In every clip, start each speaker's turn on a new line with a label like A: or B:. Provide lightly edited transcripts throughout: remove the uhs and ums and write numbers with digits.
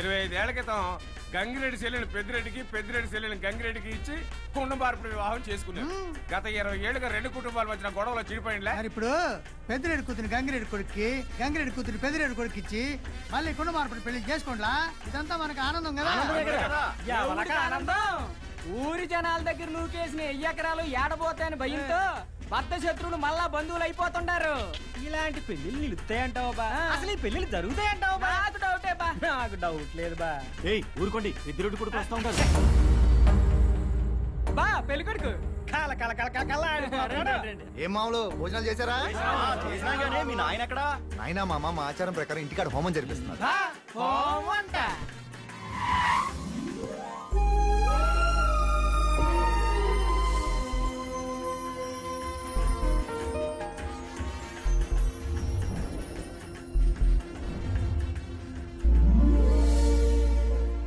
A: 25 ఏళ్ల క్రితం గంగిరెడ్డి సెల్లిని పెద్దిరెడ్డికి, పెద్దిరెడ్డి సెల్లిని గంగిరెడ్డికి ఇచ్చి కుండబార్పు వివాహం చేసుకున్నారు. గత 20 ఏళ్ళుగా 2 కుటుంబాల మధ్యన గొడవలో చెడిపోయిందిలే.
B: ఇప్పుడు పెద్దిరెడ్డి కూతురు గంగిరెడ్డి కొడుక్కి, గంగిరెడ్డి కూతురు పెద్దిరెడ్డి కొడుకు ఇచ్చి మళ్ళీ కుండబార్పుని పెళ్లి చేసుకోండిలా. ఇదంతా మనకు ఆనందం కదా.
C: ఊరి జనాల దగ్గర నూకేసిన 10 ఎకరాలు ఏడబోతాయని భయంతో భర్త శత్రువులు మళ్ళా బంధువులు అయిపోతుంటారు. ఇలాంటి పెళ్లిళ్ళు నిలుస్తాయంటావు బా? అసలు ఈ పెళ్లిళ్ళు జరుగుతాయంటావు బా? నాకు డౌటే బా. నాకు డౌట్ లేదు బా.
D: ఏయ్ ఊరుకోండి, పెద్దిరెడ్డి కొడుకు వస్తా ఉంటారు
C: బా. పెళ్లి కొడుకు కల కల కల కల కల
E: ఏం మామూలు భోజనాలు చేశారా?
D: చేసినా గానీ మీ నాయన ఎక్కడా?
E: నాయన మా మామ ఆచారం ప్రకారం ఇంటికాడ హోమం జరిపిస్తున్నారు.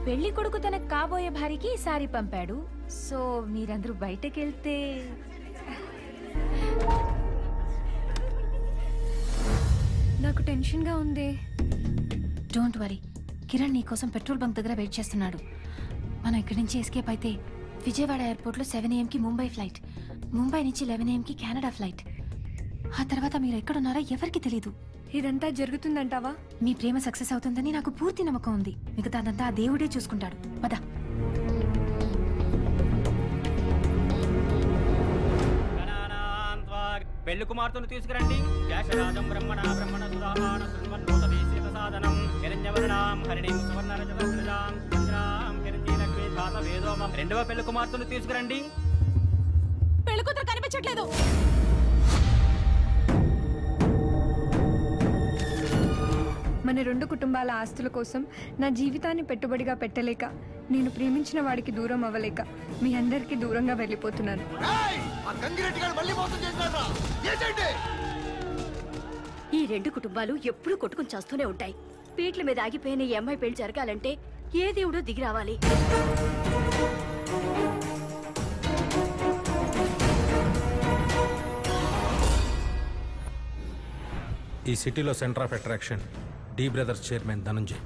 F: పెళ్లి కొడుకు తనకు కాబోయే భార్యకి సారీ పంపాడు. సో మీరందరూ బయటకెళ్తే నాకు టెన్షన్ గా ఉంది. డోంట్ వరీ, కిరణ్ నీకోసం పెట్రోల్ బంక్ దగ్గర వెయిట్ చేస్తున్నాడు. మనం ఇక్కడి నుంచి ఎస్కేప్ అయితే విజయవాడ ఎయిర్పోర్ట్ లో 7 AM కి ముంబై ఫ్లైట్, ముంబై నుంచి 11 AM కి కెనడా ఫ్లైట్. ఆ తర్వాత మీరు ఎక్కడున్నారో ఎవరికి తెలీదు. ఇదంతా జరుగుతుందంటావా? మీ ప్రేమ సక్సెస్ అవుతుందని నాకు పూర్తి నమ్మకం ఉంది. మిగతాదంతా ఆ దేవుడే చూసుకుంటాడు. పద.
C: పెళ్లి కుమార్తెను తీసుకురండి. యాశరాజం బ్రహ్మణ బ్రహ్మణ సురాహాన సున్వన్నోతదేశిత సాధనం హిరణ్యవర్ణాం హరిణీం సువర్ణరజతస్రజాం చంద్రాం హిరణ్యలక్ష్మీ ధాత వేదోమం. రెండవ పెళ్లి కుమార్తెను తీసుకురండి.
F: పెళ్లి కూతురు కనిపించట్లేదు.
G: మన 2 కుటుంబాల ఆస్తుల కోసం నా జీవితాన్ని పెట్టుబడిగా పెట్టలేక, నేను ప్రేమించిన వాడికి దూరం అవ్వలేక మీ అందరికీ దూరంగా వెళ్ళిపోతున్నాను.
H: ఈ 2 కుటుంబాలు ఎప్పుడూ కొట్టుకుని చేస్తూనే ఉంటాయి. పీట్ల మీద ఆగిపోయిన ఈ అమ్మాయి పెళ్లి జరగాలంటే ఏ దేవుడో దిగి రావాలి.
I: ఈ సిటీలో centre of attraction D brothers chairman Dhananjay.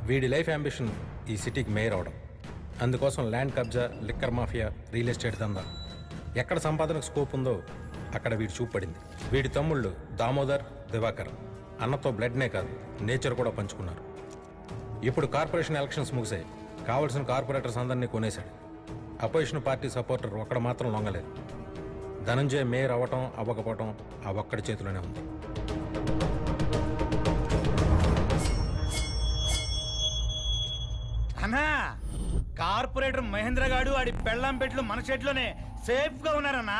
I: వీడి లైఫ్ అంబిషన్ ఈ సిటీకి మేయర్ అవడం. అందుకోసం ల్యాండ్ కబ్జా, లిక్కర్ మాఫియా, రియల్ ఎస్టేట్ దందా, ఎక్కడ సంపాదనకు స్కోప్ ఉందో అక్కడ వీడి చూపడింది. వీడి తమ్ముళ్ళు దామోదర్, దివాకర్ అన్నతో బ్లడ్నే కాదు నేచర్ కూడా పంచుకున్నారు. ఇప్పుడు కార్పొరేషన్ ఎలక్షన్స్ ముగిసాయి. కావలసిన కార్పొరేటర్స్ అందరినీ కొనేశాడు. అపోజిషన్ పార్టీ సపోర్టర్ ఒక్కడ మాత్రం లొంగలేదు. ధనంజయ్ మేయర్ అవ్వటం అవ్వకపోవటం ఆ ఒక్కడి చేతిలోనే ఉంది.
D: అన్నా, కార్పొరేటర్ మహేంద్ర గాడు ఆడి పెళ్ళాం పెట్లు మన చేతిలోనే సేఫ్ గా ఉన్నారన్నా.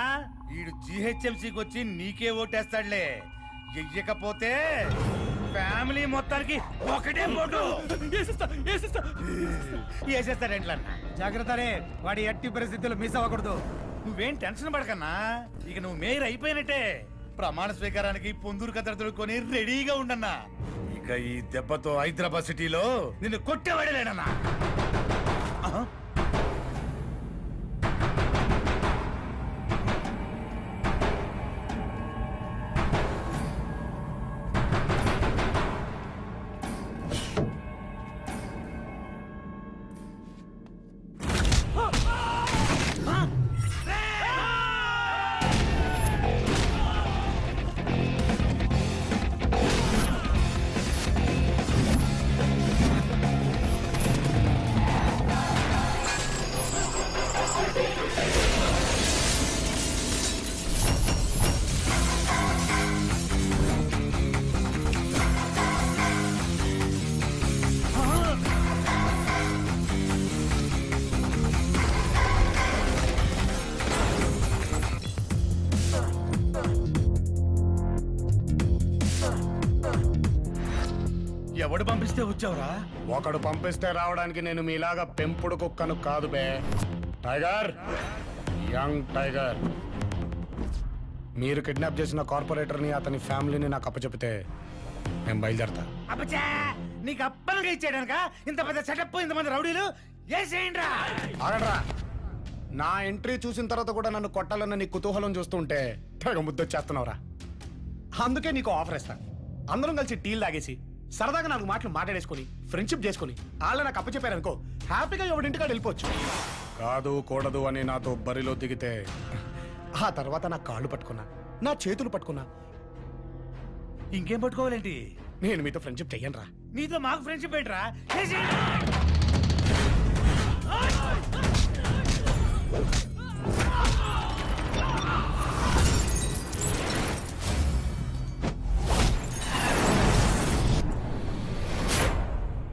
D: వీడు జిహెచ్ఎంసీకి వచ్చి నీకే ఓటేస్తాడులే. ఎయ్యకపోతే ఫ్యామిలీ మొత్తానికి ఒకటే ఓటు వేసేస్తాడేంట్లన్నా.
B: జాగ్రత్త రే, వాడి ఎట్టి పరిస్థితుల్లో మిస్ అవ్వకూడదు.
D: నువ్వేం టెన్షన్ పడకన్నా, ఇక నువ్వు మేయర్ అయిపోయినట్టే. ప్రమాణ స్వీకారానికి పొందూరు కథ తొడుక్కొని రెడీగా ఉండన్నా. ఇక ఈ దెబ్బతో హైదరాబాద్ సిటీలో నిన్ను కొట్టేవాడలేడన్నా. ఎవడు పంపిస్తే వచ్చావురా?
J: ఒకడు పంపిస్తే రావడానికి నేను మీలాగా పెంపుడు కుక్కను కాదు బే. Tiger, young tiger. మీరు కిడ్నాప్ చేసిన కార్పొరేటర్ని, అతని ఫ్యామిలీని నాకు అప్పచెప్తే నేను బయలుదేరతా.
D: అబ్బచ్చా, నీకు అప్పలుగా ఇచ్చాడనక ఇంత పెద్ద సెటప్, ఇంతమంది రౌడీలు ఏసేయండిరా.
J: ఆగడ్రా. నా ఎంట్రీ చూసిన తర్వాత కూడా నన్ను కొట్టాలన్న నీ కుతూహలం చూస్తుంటే తెగ ముద్దొచ్చేస్తున్నావురా. అందుకే నీకు ఆఫర్ ఇస్తా. అందరం కలిసి టీలు తాగేసి సరదాగా నాకు మాటలు మాట్లాడేసుకొని ఫ్రెండ్షిప్ చేసుకొని వాళ్ళ నాకు అప్పచెప్పారనుకో హ్యాపీగా ఎవరింటికాడ వెళ్ళిపోవచ్చు. కాదు కూడదు అని నాతో బరిలో దిగితే ఆ తర్వాత నా కాళ్ళు పట్టుకున్నా, నా చేతులు పట్టుకున్నా,
D: ఇంకేం పట్టుకోవాలేంటి?
J: నేను మీతో ఫ్రెండ్షిప్ చెయ్యను రా.
D: నీతో మాకు ఫ్రెండ్షిప్ ఏంట్రా?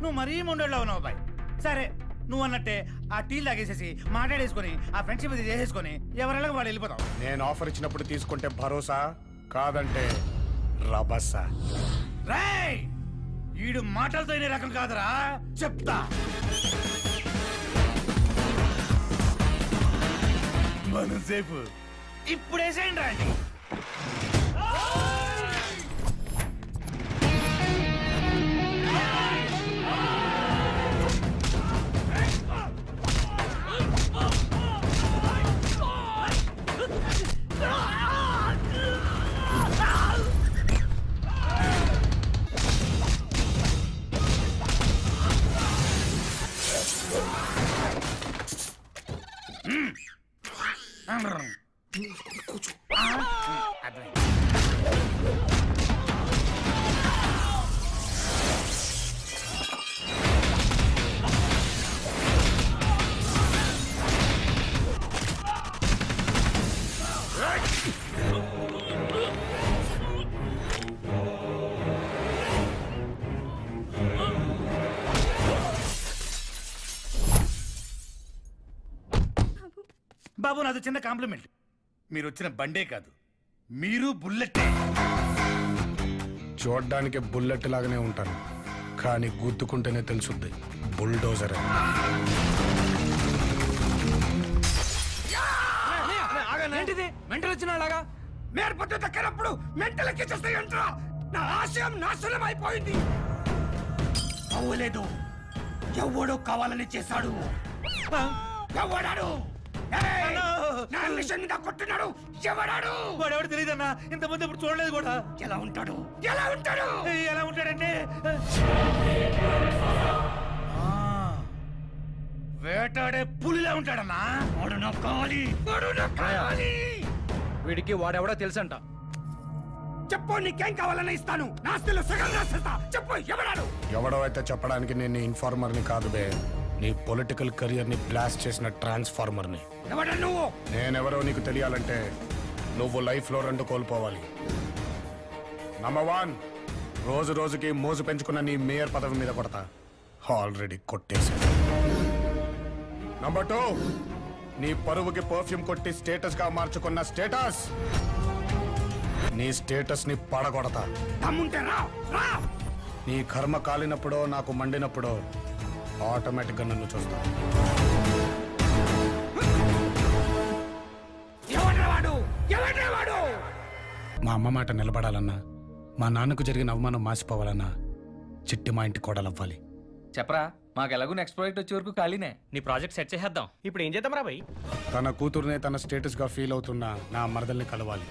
D: నువ్వు మరీ ముండోళ్ళ ఉన్నావు బాయ్. సరే నువ్వు అన్నట్టే ఆ టీలు తాగేసేసి మాట్లాడేసుకొని ఆ ఫ్రెండ్షిప్ ఇది చేసేసుకొని ఎవరెళ్ళగా వాడు వెళ్ళిపోతావు.
J: నేను ఆఫర్ ఇచ్చినప్పుడు తీసుకుంటే భరోసా, కాదంటే రభసా.
D: రేయ్ ఈడు మాటలతో అయిన రకం కాదురా, చెప్తా. మనం సేపు ఇప్పుడేసేయండి రండి. బాబు నాది చిన్న కాంప్లిమెంట్. మీరు వచ్చిన బండే కాదు, మీరు బుల్లెట్టే.
J: చూడ్డానికి బుల్లెట్ లాగానే ఉంటాను, కానీ గుద్దుకుంటేనే తెలుసుద్ది బుల్డోజర్.
C: ఏంటిది మెంటల్ వచ్చినలాగా?
A: మీరు పొద్దు దక్కినప్పుడు మెంటల్ ఎక్కించేస్తాయంటారా? నా ఆశయం నాశనం అయిపోయింది. అవ్వలేదు, ఎవడో కావాలని చేశాడు. ఎవడాడు? నా మిషన్ మీద కొట్టున్నాడు. ఎవడాడు?
D: వాడెవడు తెలియదన్నా, ఇంతమంది ఇప్పుడు చూడలేదు కూడా.
A: ఎలా ఉంటాడు? ఎలా ఉంటాడు?
D: ఎలా ఉంటాడంటే వేటాడే పులిలా ఉంటాడన్నా.
A: వాడు నాకు కావాలి, వాడు నాకు కావాలి.
C: వీడికి వాడెవడో తెలుసంట.
A: చెప్పు, నీకేం కావాలని ఇస్తాను. నాస్తిలో సగం రాసేస్తా. చెప్పు, ఎవడాడు?
J: ఎవడో అయితే చెప్పడానికి నేను ఇన్ఫార్మర్ని కాదు బే, నీ పొలిటికల్ కెరియర్ ని బ్లాస్ట్ చేసిన ట్రాన్స్ఫార్మర్ని.
A: ఎవడా నువ్వు?
J: నేనెవరో నీకు తెలియాలంటే నువ్వు లైఫ్ లో 2 కోల్పోవాలి. నంబర్ 1, రోజు రోజుకి మోజు పెంచుకున్న నీ మేయర్ పదవి మీద కొడతా, ఆల్రెడీ కొట్టేశాను. నంబర్ 2, నీ పరువుకి పర్ఫ్యూమ్ కొట్టి స్టేటస్ గా మార్చుకున్న స్టేటస్, నీ స్టేటస్ ని పడగొడతా.
A: దమ్ముంటే రా, రా.
J: నీ కర్మ కాలినప్పుడో నాకు మండినప్పుడో ఆటోమేటిక్ గా నన్ను చూస్తా. మా అమ్మ మాట నిలబడాలన్నా, మా నాన్నకు జరిగిన అవమానం మాసిపోవాలన్నా చిట్టి మా ఇంటి కోడలవ్వాలి.
C: చెప్పరా, మాకు ఎలాగో నెక్స్ట్ ప్రాజెక్ట్ వచ్చే వరకు ఖాళీనే. నీ ప్రాజెక్ట్ సెట్ చేసేద్దాం. ఇప్పుడు ఏం చేద్దాం రా భయ్?
J: తన కూతురునే తన స్టేటస్ గా ఫీల్ అవుతున్న నా మరదల్ని కలవాలి.